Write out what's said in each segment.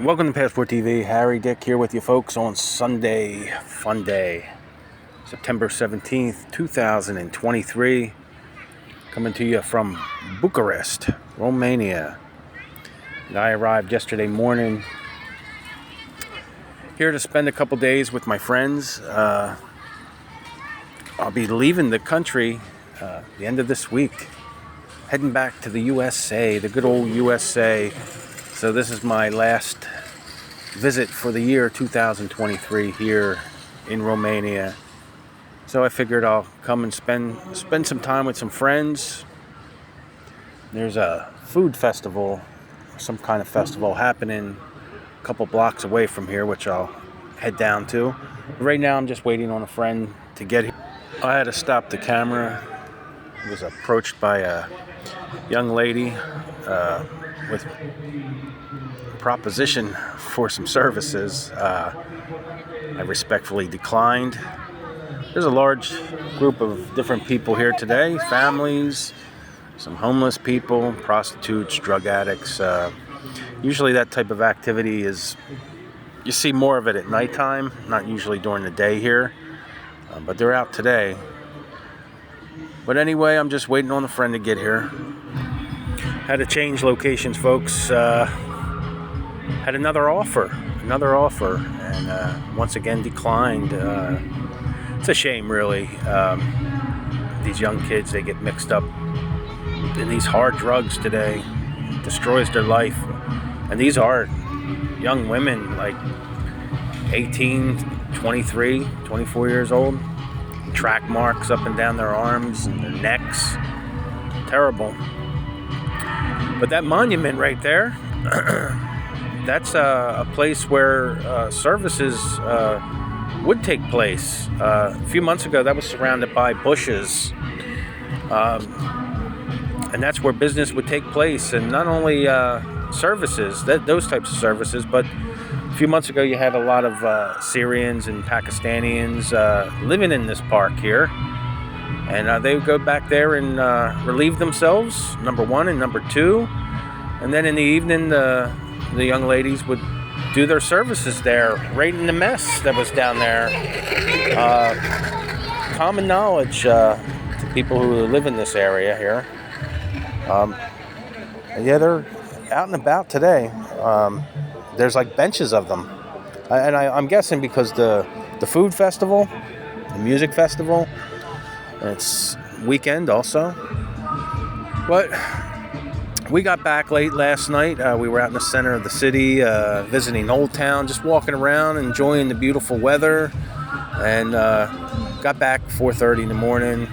Welcome to Passport TV. Harry Dick here with you folks on Sunday, fun day, September 17th, 2023. Coming to you from Bucharest, Romania. I arrived yesterday morning. Here to spend a couple days with my friends. I'll be leaving the country the end of this week. Heading back to the USA, the good old USA. So this is my last visit for the year 2023 here in Romania. So I figured I'll come and spend some time with some friends. There's a food festival, some kind of festival happening a couple blocks away from here, which I'll head down to. Right now I'm just waiting on a friend to get here. I had to stop the camera. I was approached by a young lady with a proposition for some services. I respectfully declined. There's a large group of different people here today, families, some homeless people, prostitutes, drug addicts. Usually that type of activity you see more of it at nighttime, not usually during the day here, but they're out today. But anyway, I'm just waiting on a friend to get here. Had to change locations, folks. Had another offer, and once again declined. It's a shame, really. These young kids, they get mixed up in these hard drugs today. It destroys their life. And these are young women, like 18, 23, 24 years old. Track marks up and down their arms and their necks. Terrible. But that monument right there, that's a place where services would take place. A few months ago, that was surrounded by bushes. And that's where business would take place. And not only services, those types of services, but a few months ago, you had a lot of Syrians and Pakistanis living in this park here. And they would go back there and relieve themselves, number one, and number two. And then in the evening, the young ladies would do their services there, right in the mess that was down there. Common knowledge to people who live in this area here. Yeah, they're out and about today. There's like benches of them. And I'm guessing because the food festival, the music festival, it's weekend also. But we got back late last night. We were out in the center of the city, visiting Old Town, just walking around, enjoying the beautiful weather. And got back 4:30 in the morning.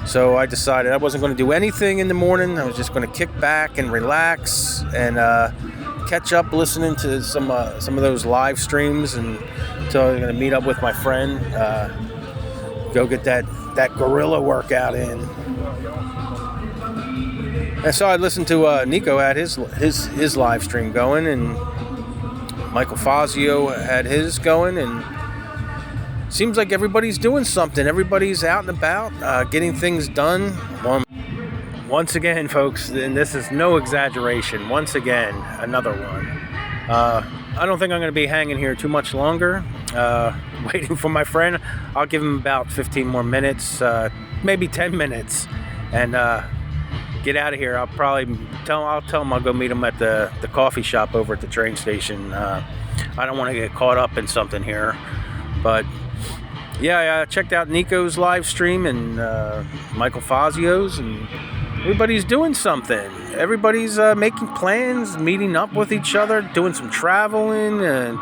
So I decided I wasn't going to do anything in the morning. I was just going to kick back and relax and catch up listening to some of those live streams, and so I'm going to meet up with my friend, go get that gorilla workout in. And so I listened to Nico had his live stream going, and Michael Fazio had his going, and seems like everybody's doing something. Everybody's out and about, getting things done. Once again, folks, and this is no exaggeration, once again, another one. I don't think I'm going to be hanging here too much longer, waiting for my friend. I'll give him about 15 more minutes, maybe 10 minutes, and get out of here. I'll tell him I'll go meet him at the coffee shop over at the train station. I don't want to get caught up in something here, but yeah, I checked out Nico's live stream and Michael Fazio's, and everybody's doing something. Everybody's making plans, meeting up with each other, doing some traveling, and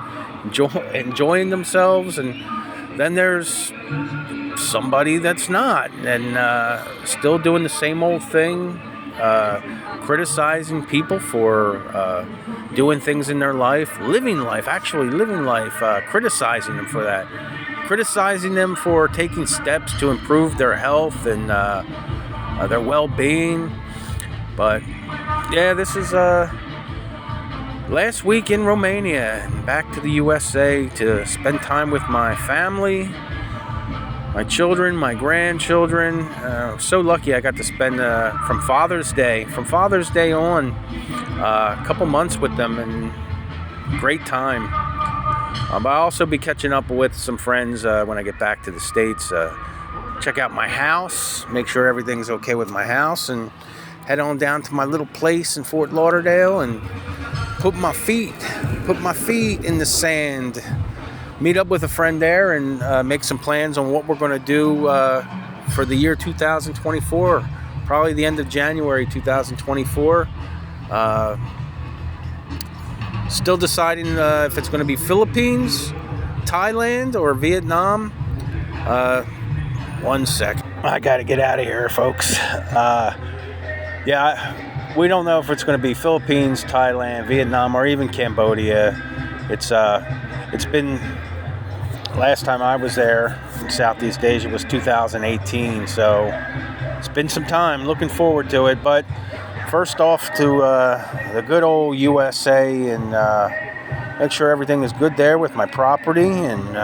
enjoying themselves. And then there's somebody that's not, and still doing the same old thing, criticizing people for doing things in their life, actually living life, criticizing them for that. Criticizing them for taking steps to improve their health and their well-being. But yeah, this is last week in Romania, and back to the USA to spend time with my family, my children, my grandchildren. So lucky I got to spend from Father's Day on a couple months with them, and great time. But I'll also be catching up with some friends when I get back to the States. Check out my house, make sure everything's okay with my house, and head on down to my little place in Fort Lauderdale and put my feet in the sand. Meet up with a friend there and make some plans on what we're going to do for the year 2024. Probably the end of January 2024. Still deciding if it's going to be Philippines, Thailand, or Vietnam. One sec. I got to get out of here, folks. We don't know if it's going to be Philippines, Thailand, Vietnam, or even Cambodia. It's been, last time I was there in Southeast Asia was 2018, so it's been some time. Looking forward to it, but first off to the good old USA and make sure everything is good there with my property, and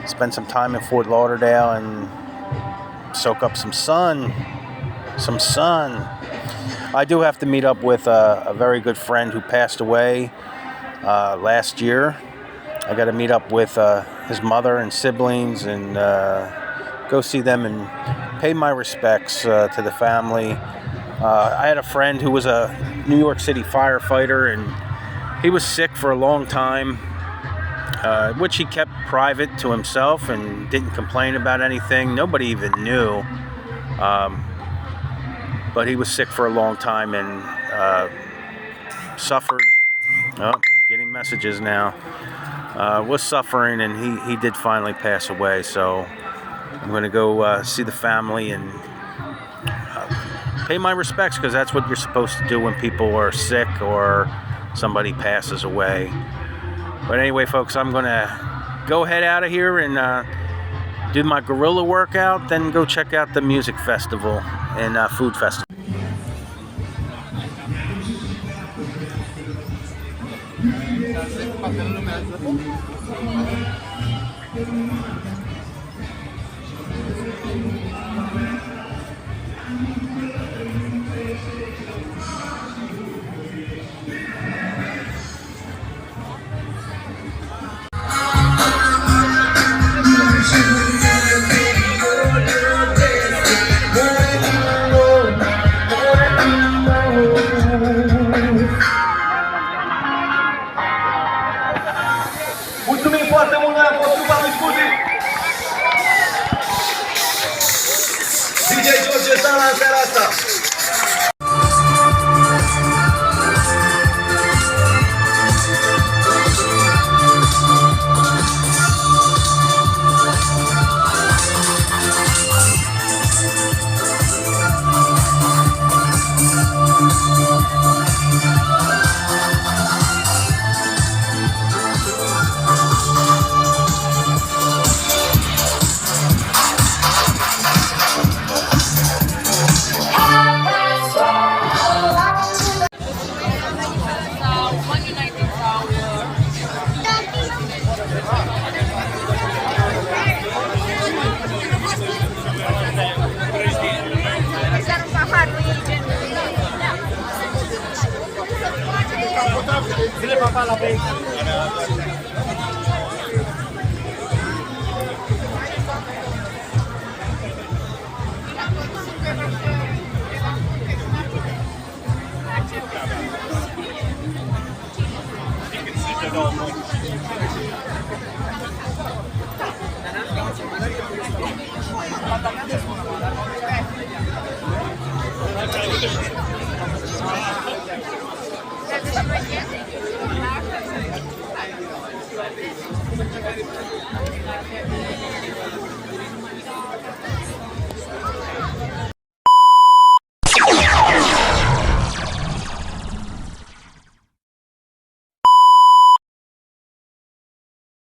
spend some time in Fort Lauderdale and soak up some sun. I do have to meet up with a very good friend who passed away last year. I got to meet up with his mother and siblings and go see them and pay my respects to the family. I had a friend who was a New York City firefighter, and he was sick for a long time, which he kept private to himself and didn't complain about anything. Nobody even knew. But he was sick for a long time and suffered. Oh, getting messages now. Was suffering, and he did finally pass away. So I'm going to go see the family and pay my respects, because that's what you're supposed to do when people are sick or somebody passes away. But anyway, folks, I'm going to go head out of here and do my gorilla workout, then go check out the music festival and food festival. Mulțumim foarte mult la Consumul Discuții! DJ George Sala în seara asta! Dile papá la beca.